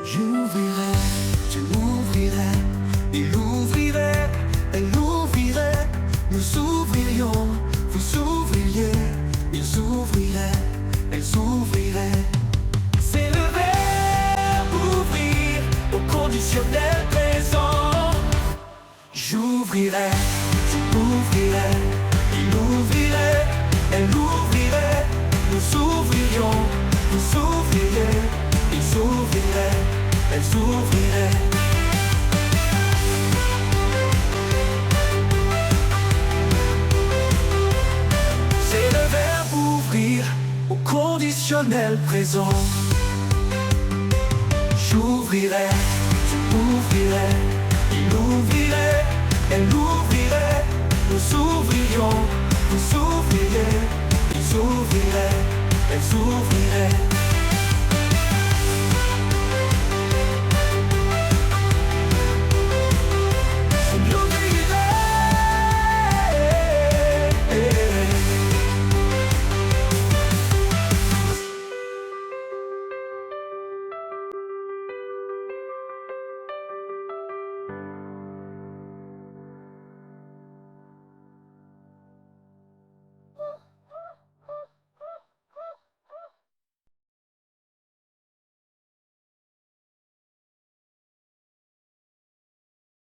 J'ouvrirai, tu m'ouvrirais, il ouvrirait, elle ouvrirait, nous ouvririons, vous ouvririez, ils ouvriraient, elles ouvriraient. C'est le verbe ouvrir au conditionnel présent. J'ouvrirai, tu m'ouvrirais, il ouvrirait, elle ouvrirait, nous ouvririons, vous ouvririez, ils ouvriraient, elles ouvriraient. C'est le verbe ouvrir au conditionnel présent. J'ouvrirai, tu ouvrirais, il ouvrirait, elle ouvrirait, nous ouvririons, vous ouvririez, ils ouvriraient, elles ouvriraient.